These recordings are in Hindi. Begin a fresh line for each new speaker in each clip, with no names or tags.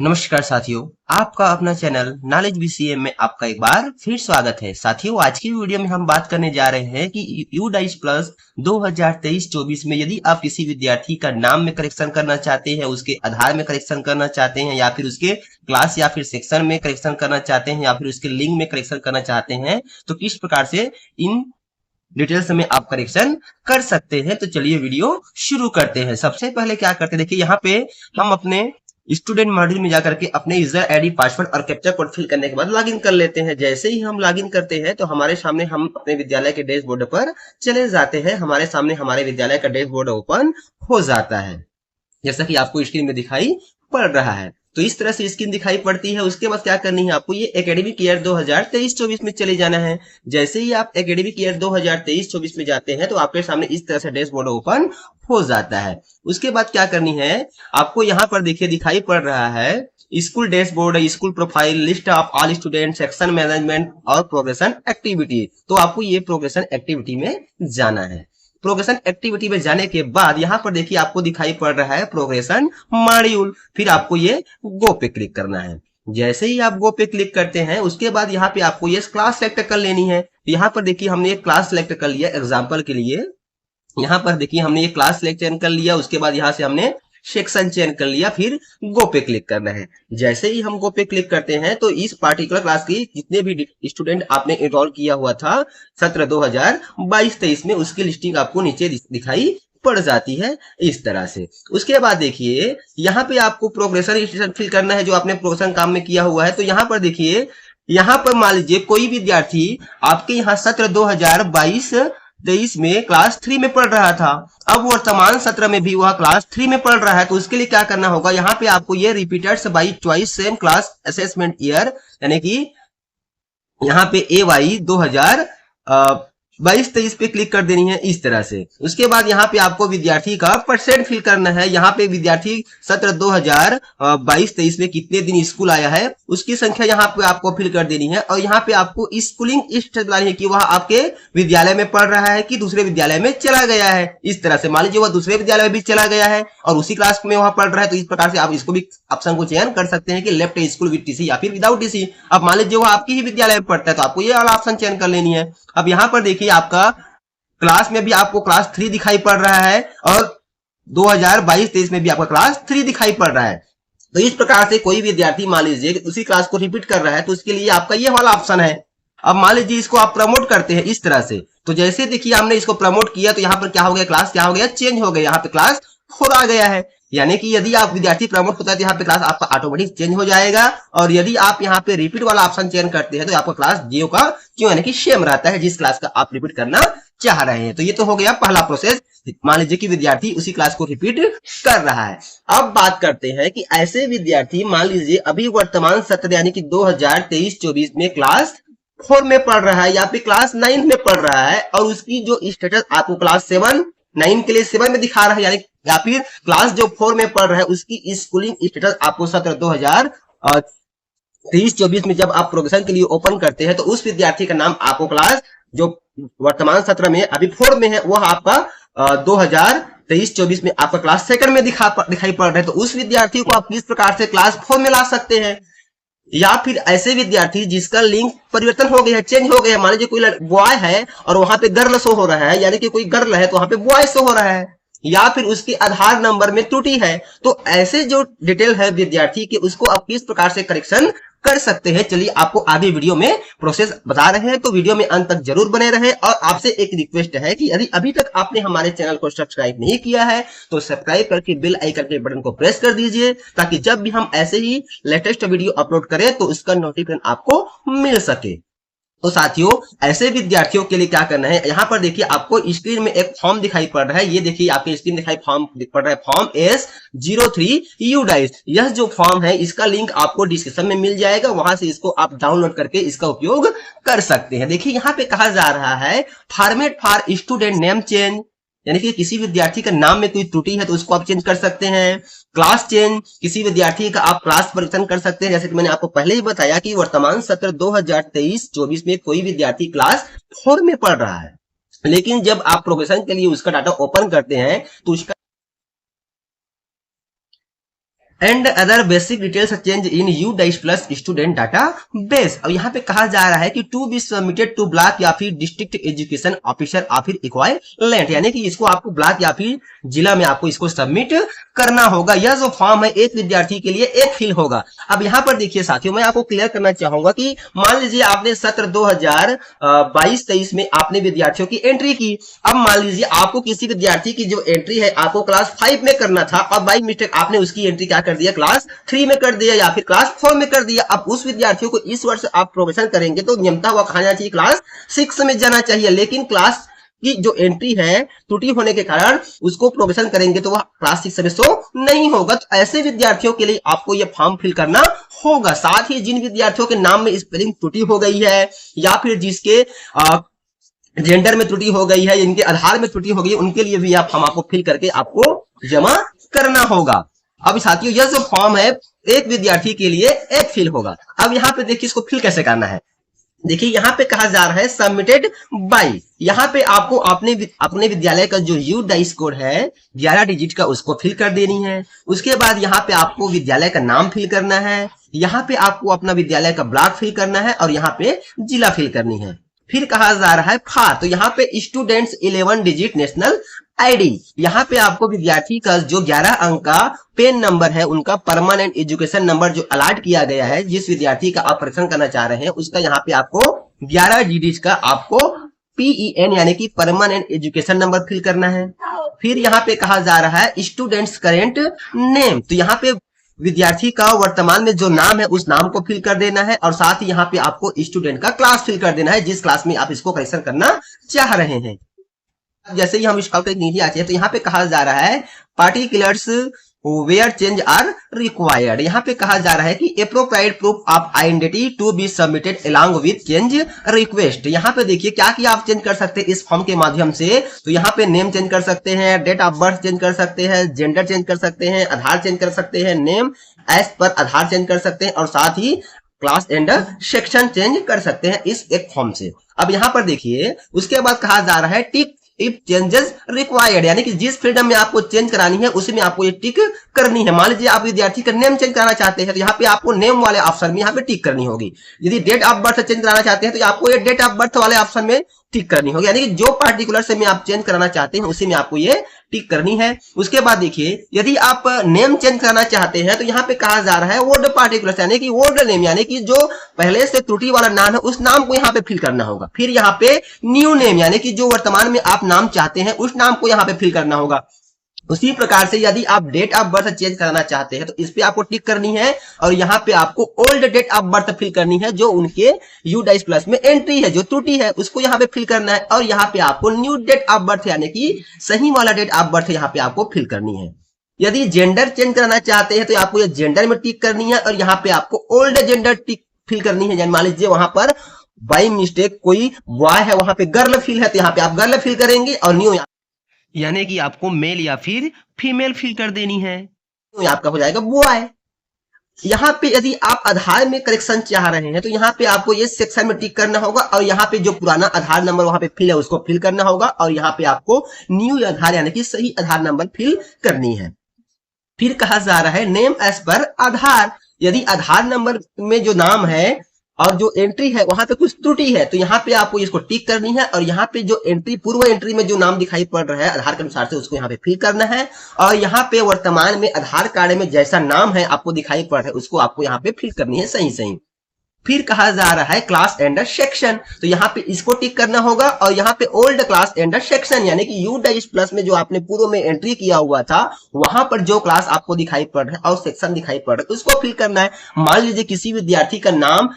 नमस्कार साथियों, आपका अपना चैनल नॉलेज बीसीएम में आपका एक बार फिर स्वागत है। साथियों, आज की वीडियो में हम बात करने जा रहे हैं कि यूडाइस प्लस 2023-24 में यदि आप किसी विद्यार्थी का नाम में करेक्शन करना चाहते हैं, उसके आधार में करेक्शन करना चाहते हैं, या फिर उसके क्लास या फिर सेक्शन में करेक्शन करना चाहते हैं, या फिर उसके लिंग में करेक्शन करना चाहते हैं, तो किस प्रकार से इन डिटेल्स में आप करेक्शन कर सकते हैं। तो चलिए वीडियो शुरू करते हैं। सबसे पहले क्या करते हैं, देखिए यहाँ पे हम अपने स्टूडेंट मॉड्यूल में जाकर के अपने यूजर आईडी, पासवर्ड और कैप्चा कोड फिल करने के बाद लॉगिन कर लेते हैं। जैसे ही हम लॉगिन करते हैं तो हमारे सामने हम अपने विद्यालय के डैशबोर्ड पर चले जाते हैं। हमारे सामने हमारे विद्यालय का डैशबोर्ड ओपन हो जाता है, जैसा कि आपको स्क्रीन में दिखाई पड़ रहा है। तो इस तरह से स्क्रीन दिखाई पड़ती है। उसके बाद क्या करनी है, आपको ये एकेडमिक ईयर 2023-24 में चले जाना है। जैसे ही आप एकेडमिक ईयर 2023-24 में जाते हैं तो आपके सामने इस तरह से डैशबोर्ड ओपन हो जाता है। उसके बाद क्या करनी है, आपको यहाँ पर देखिए दिखाई पड़ रहा है school dashboard, school profile, list of all student, section management और प्रोग्रेशन एक्टिविटी। तो आपको ये प्रोग्रेशन एक्टिविटी में जाना है। प्रोग्रेशन एक्टिविटी में जाने के बाद यहाँ पर देखिए आपको दिखाई पड़ रहा है प्रोग्रेशन मॉड्यूल। फिर आपको ये गो पे क्लिक करना है। जैसे ही आप गो पे क्लिक करते हैं उसके बाद यहाँ पे आपको ये क्लास सेलेक्ट कर लेनी है। यहाँ पर देखिए हमने एक क्लास सेलेक्ट कर लिया एग्जाम्पल के लिए। यहाँ पर देखिए हमने ये क्लास सिलेक्शन कर लिया। उसके बाद यहाँ से हमने सेक्शन चयन कर लिया। फिर गो पे क्लिक करना है। जैसे ही हम गो पे क्लिक करते हैं तो इस पार्टिकुलर क्लास की जितने भी स्टूडेंट आपने एनरोल किया हुआ था सत्र 2022-23 में, उसकी लिस्टिंग आपको नीचे दिखाई पड़ जाती है इस तरह से। उसके बाद देखिए यहाँ पे आपको प्रोग्रेशन फिल करना है, जो आपने प्रोग्रेशन काम में किया हुआ है। तो यहाँ पर देखिए, यहाँ पर मान लीजिए कोई विद्यार्थी आपके यहाँ सत्र 2022-23 में क्लास 3 में पढ़ रहा था, अब वर्तमान सत्र में भी वह क्लास 3 में पढ़ रहा है। तो उसके लिए क्या करना होगा, यहाँ पे आपको ये repeated by choice same class assessment year, यानी कि यहाँ पे AY 2022-23 पे क्लिक कर देनी है इस तरह से। उसके बाद यहाँ पे आपको विद्यार्थी का परसेंट फिल करना है। यहाँ पे विद्यार्थी सत्र 2022-23 में कितने दिन स्कूल आया है उसकी संख्या यहाँ पे आपको फिल कर देनी है। और यहाँ पे आपको स्कूलिंग स्टेटस बतानी है कि वह आपके विद्यालय में पढ़ रहा है कि दूसरे विद्यालय में चला गया है। इस तरह से मान लीजिए वह दूसरे विद्यालय में भी चला गया है और उसी क्लास में वह पढ़ रहा है, तो इस प्रकार से आप इसको भी ऑप्शन को चयन कर सकते हैं कि लेफ्ट स्कूल विद टीसी या फिर विदाउट टीसी। अब मान लीजिए वह आपकी ही विद्यालय में पढ़ता है तो आपको ये वाला ऑप्शन चयन कर लेनी है। अब यहाँ पर देखिए आपका क्लास में भी आपको क्लास 3 दिखाई पड़ रहा है और 2022-23 में भी आपका क्लास 3 दिखाई पड़ रहा है। तो इस प्रकार से कोई विद्यार्थी मान लीजिए उसी क्लास को रिपीट कर रहा है तो उसके लिए आपका ये वाला ऑप्शन है। अब मान लीजिए इसको आप प्रमोट करते हैं इस तरह से। तो जैसे देखिए हमने इसको प्रमोट किया तो यहाँ पर क्या हो गया, क्लास क्या हो गया, चेंज हो गया। यहाँ पे क्लास 4 आ गया है। यानी कि यदि आप विद्यार्थी प्रमोट होता है तो यहाँ पे क्लास आपका ऑटोमेटिक चेंज हो जाएगा। और यदि आप यहाँ पे रिपीट वाला ऑप्शन चयन करते हैं तो आपका क्लास जियो का क्यों, यानी कि सेम रहता है जिस क्लास का आप रिपीट करना चाह रहे हैं। तो ये तो हो गया पहला प्रोसेस। मान लीजिए कि विद्यार्थी उसी क्लास को रिपीट कर रहा है। अब बात करते हैं कि ऐसे विद्यार्थी मान लीजिए अभी वर्तमान सत्र यानी कि 2023-24 में क्लास 4 में पढ़ रहा है या फिर क्लास 9 में पढ़ रहा है और उसकी जो स्टेटस आपको क्लास 7 9 के लिए 7 में दिखा रहा है, यानी या फिर क्लास जो 4 में पढ़ रहा है उसकी स्कूलिंग स्टेटस आपको सत्र 2023-24 में जब आप प्रोग्रेशन के लिए ओपन करते हैं तो उस विद्यार्थी का नाम आपको क्लास जो वर्तमान सत्र में अभी 4 में है वह आपका 2023-24 में आपका क्लास 2 में दिखाई पड़ रहा है। तो उस विद्यार्थी को आप किस प्रकार से क्लास 4 में ला सकते हैं। या फिर ऐसे विद्यार्थी जिसका लिंक परिवर्तन हो गया है, चेंज हो गया है। मान लीजिए कोई बॉय है और वहां पे गर्ल शो हो रहा है, यानी कि कोई गर्ल है तो वहां पे बॉय शो हो रहा है, या फिर उसके आधार नंबर में त्रुटि है। तो ऐसे जो डिटेल है विद्यार्थी के उसको आप किस प्रकार से करेक्शन कर सकते हैं, चलिए आपको आगे वीडियो में प्रोसेस बता रहे हैं। तो वीडियो में अंत तक जरूर बने रहें। और आपसे एक रिक्वेस्ट है कि यदि अभी तक आपने हमारे चैनल को सब्सक्राइब नहीं किया है तो सब्सक्राइब करके बेल आइकन के बटन को प्रेस कर दीजिए, ताकि जब भी हम ऐसे ही लेटेस्ट वीडियो अपलोड करें तो उसका नोटिफिकेशन आपको मिल सके। तो साथियों, ऐसे विद्यार्थियों के लिए क्या करना है, यहाँ पर देखिए आपको स्क्रीन में एक फॉर्म दिखाई पड़ रहा है। ये देखिए आपके स्क्रीन दिखाई फॉर्म पड़ रहा है, फॉर्म S03 यूडाइस। यह जो फॉर्म है इसका लिंक आपको डिस्क्रिप्शन में मिल जाएगा, वहां से इसको आप डाउनलोड करके इसका उपयोग कर सकते हैं। देखिए यहाँ पे कहा जा रहा है format for student name change, यानी कि किसी विद्यार्थी का नाम में कोई त्रुटि है तो उसको आप चेंज कर सकते हैं। क्लास चेंज, किसी विद्यार्थी का आप क्लास परिवर्तन कर सकते हैं। जैसे कि मैंने आपको पहले ही बताया कि वर्तमान सत्र 2023-24 में कोई विद्यार्थी क्लास 4 में पढ़ रहा है, लेकिन जब आप प्रोग्रेशन के लिए उसका डाटा ओपन करते हैं तो उसका and other basic details change in U DISE plus student data base. अब यहाँ पे कहा जा रहा है कि to be submitted to block या फिर डिस्ट्रिक्ट एजुकेशन ऑफिसर या फिर इक्वालेंट, यानी कि इसको आपको ब्लॉक या फिर जिला में आपको इसको सबमिट करना होगा। यह जो फॉर्म है एक विद्यार्थी के लिए एक फिल होगा। अब यहाँ पर देखिए साथियों, मैं आपको क्लियर करना चाहूंगा कि मान लीजिए आपने सत्र 2022-23 में आपने विद्यार्थियों की एंट्री की। अब मान लीजिए आपको किसी विद्यार्थी की जो एंट्री है आपको क्लास 5 में करना था और बाई मिस्टेक आपने उसकी एंट्री क्या कर दिया, क्लास 3 में कर दिया या फिर क्लास 4 में कर दिया। अब उस विद्यार्थियों को इस वर्ष आप प्रोमोशन करेंगे तो नियमता हुआ कहा जाना चाहिए क्लास 6 में जाना चाहिए, लेकिन क्लास की जो एंट्री है त्रुटि होने के कारण उसको प्रोमोशन करेंगे तो वह क्लास 6 में शो नहीं होगा। तो ऐसे विद्यार्थियों के लिए आपको यह फॉर्म फिल करना होगा। साथ ही जिन विद्यार्थियों के नाम में स्पेलिंग त्रुटि हो गई है या फिर जिसके जेंडर में त्रुटि हो गई है, इनके आधार में त्रुटि हो गई, उनके लिए भी आप फॉर्म आपको फिल करके आपको जमा करना होगा। अब साथियों यह जो फॉर्म है एक विद्यार्थी के लिए एक फिल होगा। अब यहाँ पे देखिए इसको फिल कैसे करना है। देखिए यहाँ पे कहा जा रहा है सबमिटेड बाई, यहाँ पे आपको अपने विद्यालय का जो यू डाइस कोड है 11 डिजिट का उसको फिल कर देनी है। उसके बाद यहाँ पे आपको विद्यालय का नाम फिल करना है, यहाँ पे आपको अपना विद्यालय का ब्लॉक फिल करना है और यहाँ पे जिला फिल करनी है। फिर कहा जा रहा है फार, तो यहाँ पे स्टूडेंट्स 11 डिजिट नेशनल आईडी, यहाँ पे आपको विद्यार्थी का जो 11 अंक का पेन नंबर है उनका परमानेंट एजुकेशन नंबर जो अलॉट किया गया है, जिस विद्यार्थी का आप परीक्षण करना चाह रहे हैं उसका यहाँ पे आपको 11 डिजिट का आपको PEN यानी कि परमानेंट एजुकेशन नंबर फिल करना है। फिर यहाँ पे कहा जा रहा है स्टूडेंट्स करेंट नेम, तो यहाँ पे विद्यार्थी का वर्तमान में जो नाम है उस नाम को फिल कर देना है और साथ ही यहाँ पे आपको स्टूडेंट का क्लास फिल कर देना है जिस क्लास में आप इसको करेक्शन करना चाह रहे हैं। जैसे ही हम इस पे नीचे आते हैं तो यहाँ पे कहा जा रहा है particulars where change are required, यहाँ पे कहा जा रहा है कि appropriate proof of identity to be submitted along with change request. यहाँ पे देखिए क्या क्या आप चेंज कर सकते हैं इस फॉर्म के माध्यम से। तो यहाँ पे नेम चेंज कर सकते हैं, डेट ऑफ बर्थ चेंज कर सकते हैं, जेंडर चेंज कर सकते हैं, आधार चेंज कर सकते हैं, नेम एज पर आधार चेंज कर सकते हैं और साथ ही क्लास एंड सेक्शन चेंज कर सकते हैं इस एक फॉर्म से। अब यहाँ पर देखिए उसके बाद कहा जा रहा है टिक इफ चेंजेस रिक्वायर्ड, यानी कि जिस फील्ड में आपको चेंज करानी है उसी में आपको ये टिक करनी है। मान लीजिए आप विद्यार्थी का नेम चेंज कराना चाहते हैं तो यहाँ पे आपको नेम वाले ऑप्शन में यहाँ पे टिक करनी होगी। यदि डेट ऑफ बर्थ चेंज कराना चाहते हैं तो आपको ये डेट ऑफ बर्थ वाले ऑप्शन में टिक करनी होगी, यानी कि जो पार्टिकुलर से में आप चेंज कराना चाहते हैं उसी में आपको ये टिक करनी है। उसके बाद देखिए यदि आप नेम चेंज करना चाहते हैं तो यहाँ पे कहा जा रहा है वर्ड पार्टिकुलर, यानी कि वर्ड नेम, यानी कि जो पहले से त्रुटि वाला नाम है उस नाम को यहाँ पे फिल करना होगा। फिर यहाँ पे न्यू नेम, यानी कि जो वर्तमान में आप नाम चाहते हैं उस नाम को यहाँ पे फिल करना होगा। उसी प्रकार से यदि आप डेट ऑफ बर्थ चेंज कराना चाहते हैं तो इस पे आपको टिक करनी है और यहाँ पे आपको old date of birth fill करनी है जो उनके यू डाइस प्लस में एंट्री है, जो त्रुटि है उसको यहाँ पे फिल करना है और यहाँ पे आपको न्यू डेट ऑफ बर्थ यानी कि सही वाला डेट ऑफ बर्थ यहाँ पे आपको फिल करनी है। यदि जेंडर चेंज कराना चाहते हैं तो आपको ये जेंडर में टिक करनी है और यहाँ पे आपको ओल्ड जेंडर टिक फिल करनी है। मान लीजिए वहां पर बाई मिस्टेक कोई बॉय है वहां पे गर्ल फिल है तो यहाँ पे आप गर्ल फिल करेंगे और न्यू यानी कि आपको मेल या फिर फीमेल फिल कर देनी है, तो आपका हो जाएगा बॉय। यहाँ पे यदि आप आधार में करेक्शन चाह रहे हैं तो यहाँ पे आपको ये सेक्शन में टिक करना होगा और यहाँ पे जो पुराना आधार नंबर वहां पे फिल है उसको फिल करना होगा और यहाँ पे आपको न्यू आधार यानी कि सही आधार नंबर फिल करनी है। फिर कहा जा रहा है नेम एज पर आधार, यदि आधार नंबर में जो नाम है और जो एंट्री है वहां पे कुछ त्रुटि है तो यहाँ पे आपको इसको टिक करनी है और यहाँ पे जो एंट्री पूर्व एंट्री में जो नाम दिखाई पड़ रहा है आधार के अनुसार से उसको यहाँ पे फिल करना है और यहाँ पे वर्तमान में आधार कार्ड में जैसा नाम है आपको दिखाई पड़ रहा है उसको आपको यहाँ पे फिल करनी है सही सही। फिर कहा जा रहा है क्लास एंड सेक्शन, तो यहाँ पे इसको टिक करना होगा और यहाँ पे ओल्ड क्लास एंड सेक्शन यानी कि यू डाइस प्लस में जो आपने पूर्व में एंट्री किया हुआ था वहां पर जो क्लास आपको दिखाई पड़ रहा है और सेक्शन दिखाई पड़ रहा है उसको फिल करना है। मान लीजिए किसी विद्यार्थी का नाम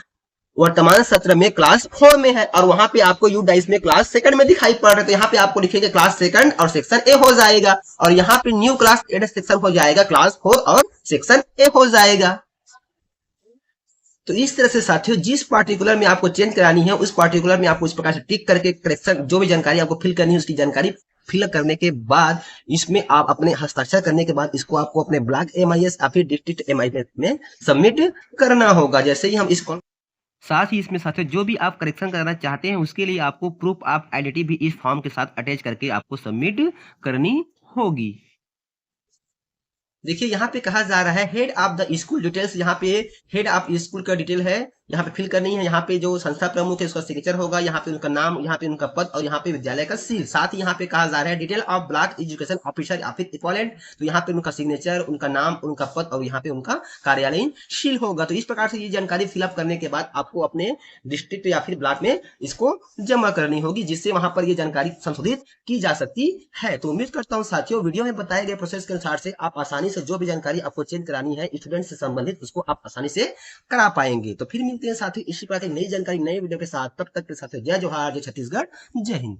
वर्तमान सत्र में क्लास 4 में है और वहां पे आपको यू डाइस में क्लास सेकंड में दिखाई पड़ रहा है तो यहाँ पे आपको लिखेंगे क्लास सेकंड और सेक्शन ए हो जाएगा और यहाँ पे न्यू क्लास एड सेक्शन हो जाएगा, क्लास 4 और सेक्शन ए हो जाएगा। तो इस तरह से साथियों जिस पार्टिकुलर में आपको चेंज करानी है उस पार्टिकुलर में आपको इस प्रकार से टिक करके करेक्शन जो भी जानकारी आपको फिल करनी है उसकी जानकारी फिल करने के बाद इसमें आप अपने हस्ताक्षर करने के बाद इसको आपको अपने ब्लॉक MIS या फिर डिस्ट्रिक्ट MIS में सबमिट करना होगा। जैसे ही हम इस साथ ही इसमें साथियों जो भी आप करेक्शन करना चाहते हैं उसके लिए आपको प्रूफ ऑफ आइडेंटिटी भी इस फॉर्म के साथ अटैच करके आपको सबमिट करनी होगी। देखिए यहाँ पे कहा जा रहा है head of the school details. यहाँ पे हेड ऑफ स्कूल का डिटेल है, यहाँ पे फिल करनी है। यहाँ पे जो संस्था प्रमुख है उसका सिग्नेचर होगा, यहाँ पे उनका नाम, यहाँ पे उनका पद और यहाँ पे विद्यालय का सील। साथ ही यहाँ पे कहा जा रहा है detail of block education officer या फिर इक्वलेंट, तो यहाँ पे उनका सिग्नेचर, उनका नाम, उनका पद और यहाँ पे उनका कार्यालयीन सील होगा। तो इस प्रकार से ये जानकारी फिलअप करने के बाद आपको अपने डिस्ट्रिक्ट या फिर ब्लॉक में इसको जमा करनी होगी, जिससे वहां पर ये जानकारी संशोधित की जा सकती है। तो उम्मीद करता हूँ साथियों वीडियो में बताए गए प्रोसेस के अनुसार से आप आसानी से जो भी जानकारी आपको चेंज करानी है स्टूडेंट से संबंधित उसको आप आसानी से करा पाएंगे। तो फिर मिलते हैं साथियों इसी प्रकार की नई जानकारी नए वीडियो के साथ। तब तक के साथ जय जोहार, जय छत्तीसगढ़, जय हिंद।